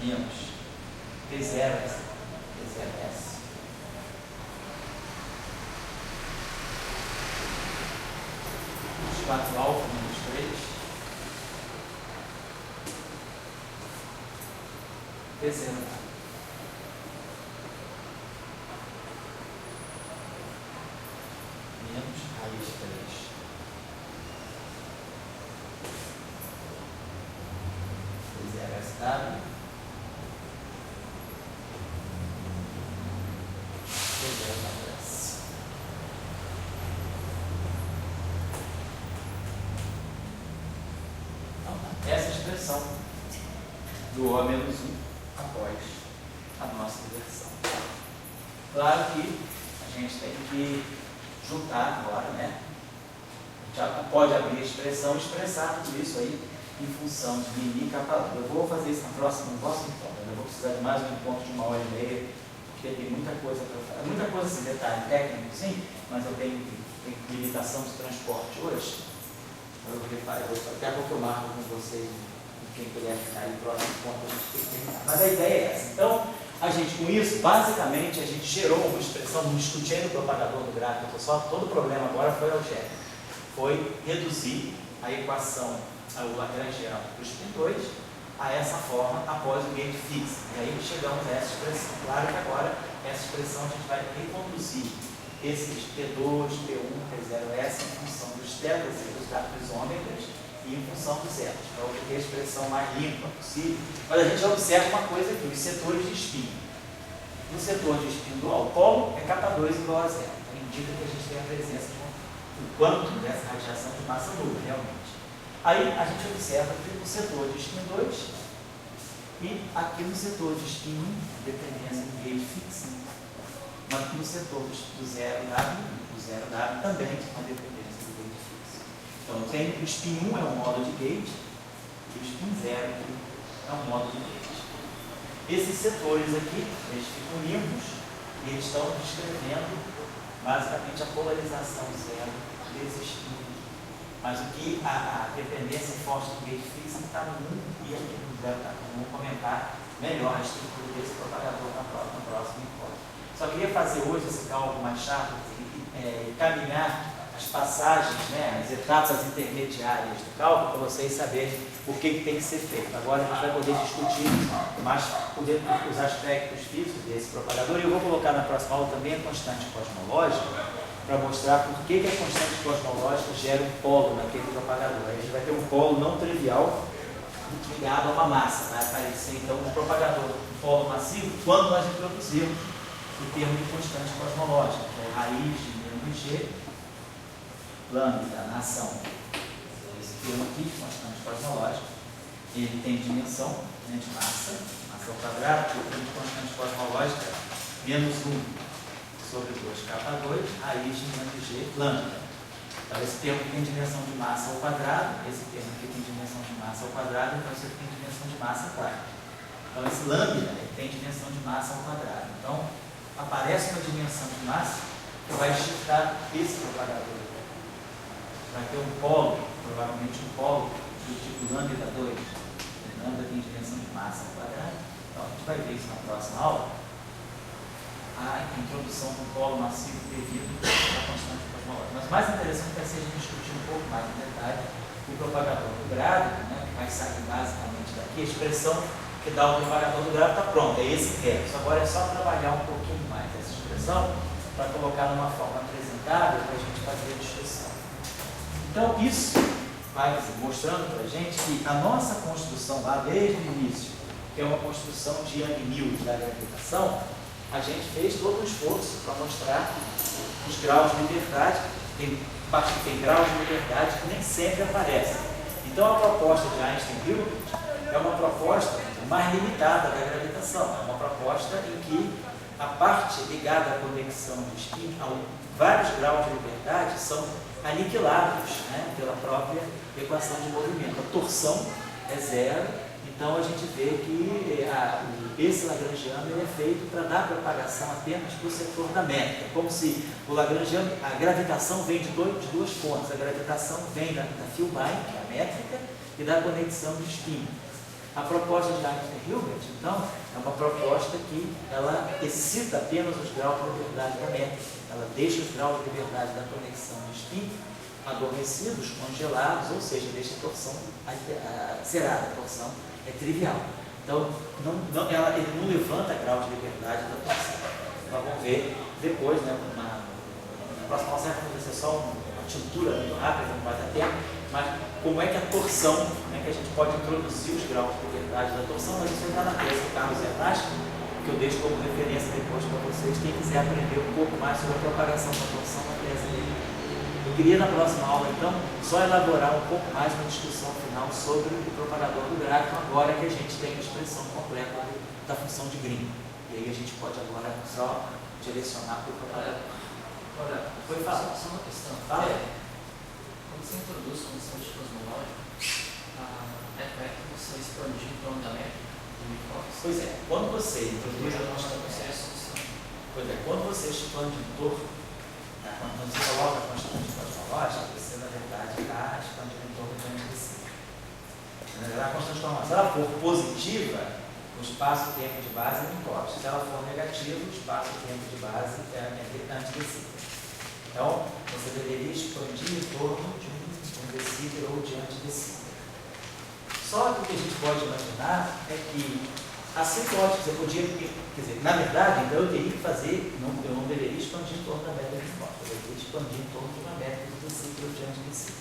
menos T0S os 4 alfa menos 3 T0 menos raiz 3 T0SW T0S. Então, essa expressão do O menos 1 após a nossa inversão. Claro que a gente tem que juntar agora, né? Já pode abrir a expressão e expressar tudo isso aí em função de mini e capa. Eu vou fazer isso no próximo encontro. Eu vou precisar de mais um encontro de 1h30, porque tem muita coisa para falar. Muita coisa assim, detalhe técnico, sim, mas eu tenho limitação de transporte hoje. Eu vou até pouco eu marco com vocês, quem puder ficar aí no próximo encontro, a gente tem que terminar. Mas a ideia é essa. Então, a gente, com isso, basicamente, a gente gerou uma expressão, não discutindo o propagador do gráfico, só todo o problema agora foi algébrico. Foi reduzir a equação, o lagrangiano para os P2, a essa forma após o gate fixo. E aí chegamos a essa expressão. Claro que agora, essa expressão a gente vai reconduzir esses P2, P1, P0S em função dos tetas e dos ômegas e em função dos zeros, para obter a expressão mais limpa possível. Mas a gente observa uma coisa aqui, os setores de espinho. No setor de espinho do polo é K2 igual a zero. Então indica que a gente tem a presença de um quanto dessa radiação de massa nula, realmente. Aí a gente observa que no setor de espinho 2 e aqui no setor de espinho 1, dependência do gauge fixo, mas no setor do 0W também a dependência do gauge fixo. Então tem o espinho 1 é um modo de gauge e o espinho 0 é um modo de gauge. Esses setores aqui, eles ficam limpos e eles estão descrevendo basicamente a polarização zero desse espinho. Mas o que a dependência forte do gauge fixo está no 1 e aqui no 0 está no 1. Vamos comentar melhor a estrutura desse propagador no próximo encontro. Só queria fazer hoje esse cálculo mais chato e caminhar as passagens, né, as etapas intermediárias do cálculo para vocês saberem o que tem que ser feito. Agora a gente vai poder discutir mais os aspectos físicos desse propagador e eu vou colocar na próxima aula também a constante cosmológica para mostrar por que a constante cosmológica gera um polo naquele propagador. Aí a gente vai ter um polo não trivial ligado a uma massa. Vai aparecer então um propagador, um polo massivo, quando nós introduzirmos o termo de constante cosmológica, que é raiz de μg lambda na ação. Esse termo aqui, constante cosmológica, ele tem dimensão, né, de massa ao quadrado, que o termo de constante cosmológica menos 1 sobre 2K2, raiz de μg lambda. Então, esse termo aqui tem dimensão de massa ao quadrado, esse termo aqui tem dimensão de massa ao quadrado, então esse aqui tem dimensão de massa quarta. Então, esse lambda tem dimensão de massa ao quadrado. Então, aparece uma dimensão de massa que vai shiftar esse propagador. Vai ter um polo, provavelmente um polo do tipo lambda 2. Lambda tem dimensão de massa ao quadrado. Então, a gente vai ver isso na próxima aula. A introdução do polo massivo devido à constante cosmológica. Mas o mais interessante vai ser a gente discutir um pouco mais em detalhe o propagador do grávido, né, que vai sair basicamente daqui. A expressão que dá o propagador do grávido está pronta, é esse verso. Agora é só trabalhar um pouquinho mais essa expressão para colocar numa forma apresentável para a gente fazer a discussão. Então, isso vai mostrando para a gente que a nossa construção lá desde o início, que é uma construção de Young-Mills da gravitação, a gente fez todo um esforço para mostrar os graus de liberdade, tem graus de liberdade que nem sempre aparecem. Então a proposta de Einstein-Hilbert é uma proposta mais limitada da gravitação, é uma proposta em que a parte ligada à conexão do spin, vários graus de liberdade são aniquilados, né, pela própria equação de movimento. A torção é zero. Então a gente vê que esse lagrangiano ele é feito para dar propagação apenas para o setor da métrica, como se o lagrangiano, a gravitação vem de duas fontes, a gravitação vem da Filbin, que é a métrica, e da conexão de spin. A proposta de Einstein Hilbert, então, é uma proposta que ela excita apenas os graus de liberdade da métrica. Ela deixa os graus de liberdade da conexão de spin adormecidos, congelados, ou seja, deixa a torção zerada, a torção é trivial. Então, ele não levanta grau de liberdade da torção. Nós vamos ver depois, né, na próxima aula, vai acontecer só uma tintura muito rápida, não vai dar tempo, mas como é que a torção, né, que a gente pode introduzir os graus de liberdade da torção, mas isso está na tese do Carlos Ernast, que eu deixo como referência depois para vocês, quem quiser aprender um pouco mais sobre a propagação da torção na tese dele. Eu queria na próxima aula, então, só elaborar um pouco mais uma discussão final sobre o propagador do gráfico, agora que a gente tem a expressão completa da função de Green. E aí a gente pode agora só direcionar para o propagador. Olha, Foi falar. Só uma questão. Fala. Quando você introduz condição de cosmológica, é correto você expandir em torno da métrica do micrófono? Pois é, quando você introduz a constante constante, é a solução. pois é, quando você expande em torno, né, quando você coloca a constante cosmológica, você na verdade está expandindo em torno de si. A constante cosmológica, se ela for positiva, o espaço-tempo de base é micrótico. Se ela for negativa, o espaço-tempo de base é antidecíclico. Então, você deveria expandir em torno de um decíter ou de antidecíter. Só que o que a gente pode imaginar é que assintótico, você podia, quer dizer, na verdade, então eu teria que fazer, eu não deveria expandir em torno da métrica de micrótico, eu deveria expandir em torno de uma métrica de decíter ou de antidecíter.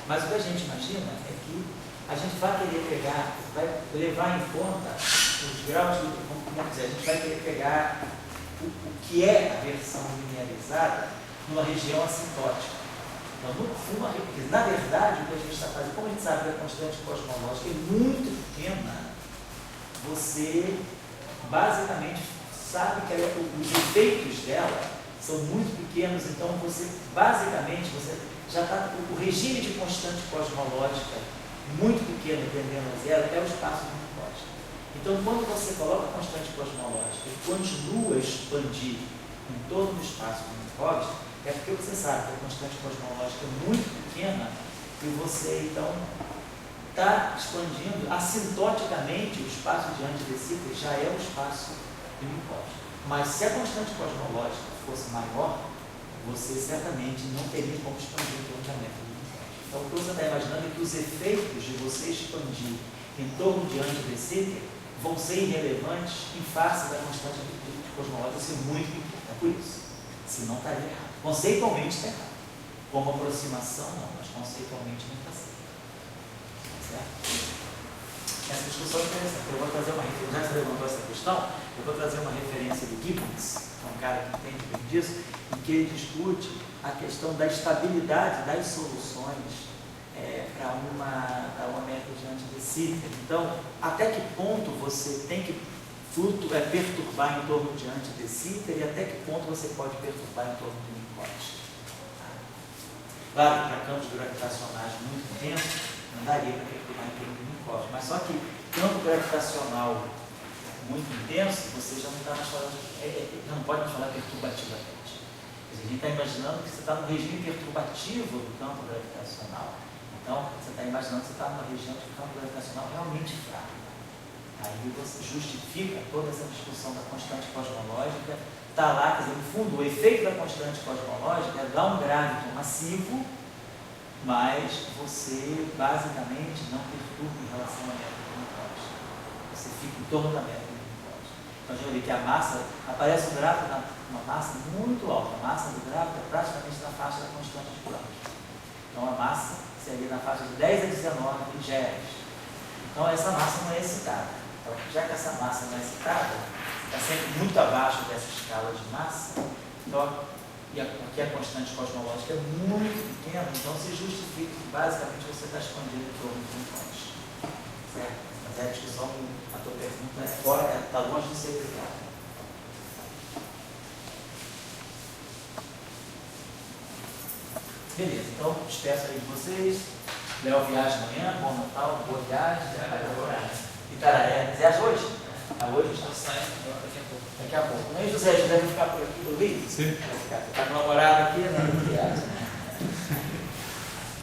Mas o que a gente imagina é que a gente vai querer pegar, vai levar em conta os graus de, vamos dizer, a gente vai querer pegar o que é a versão linearizada numa região assintótica. Então, no fundo, na verdade, o que a gente está fazendo, como a gente sabe que a constante cosmológica é muito pequena, você basicamente sabe que os efeitos dela são muito pequenos, então você basicamente já está, o regime de constante cosmológica muito pequeno, tendendo a zero, é o espaço de micrótico. Então, quando você coloca a constante cosmológica e continua a expandir em torno do espaço de micrótico, é porque você sabe que a constante cosmológica é muito pequena e você, então, está expandindo assintoticamente o espaço de antidecíter, já é o espaço de micrótico. Mas se a constante cosmológica fosse maior, você certamente não teria como expandir em torno da métrica de micrótico. Então, o que você está imaginando é que os efeitos de você expandir em torno de antidecíter vão ser irrelevantes em face da constante cosmológica ser muito pequena. É por isso. Senão estaria errado. Conceitualmente está errado. Como aproximação, não, mas conceitualmente não está certo. Certo? Essa discussão é interessante. Eu vou trazer uma referência, já que você levantou essa questão, eu vou trazer uma referência do Gibbons, que é um cara que entende bem disso, em que ele discute a questão da estabilidade das soluções para uma método de antidecíter. Então, até que ponto você tem que perturbar em torno de antidecíter e até que ponto você pode perturbar em torno de micrótico. Claro, para campos gravitacionais muito intensos, não daria para perturbar em torno de micrótico, mas só que campo gravitacional muito intenso, você já não está mais falando, já não pode mais falar perturbativamente. A gente está imaginando que você está no regime perturbativo do campo gravitacional. Então, você está imaginando que você está numa região de campo gravitacional realmente fraco. Aí você justifica toda essa discussão da constante cosmológica, está lá, quer dizer, no fundo, o efeito da constante cosmológica é dar um gráviton massivo, mas você basicamente não perturba em relação à métrica de micrótico. Você fica em torno da métrica de micrótico. Então, já vi que a massa, aparece um gráfico uma massa muito alta, a massa do gráfico é praticamente na faixa da constante de Planck. Então, a massa seria na faixa de 10 a 19 GeV. Então, essa massa não é excitada. Então, já que essa massa não é excitada, está sempre muito abaixo dessa escala de massa, então, aqui a constante cosmológica é muito pequena, então se justifica que basicamente você está expandindo em torno de um ponto. Certo? Mas a discussão, a tua pergunta é fora, está longe de ser explicada. Beleza, então despeço aí de vocês. Léo viaja amanhã, bom Natal, boa viagem. Itararé, viaja hoje? Hoje Já sai daqui a pouco. Daqui a pouco. Não é, José? Você deve ficar por aqui do Rio? Sim. Está com o namorado aqui, né? Viagem.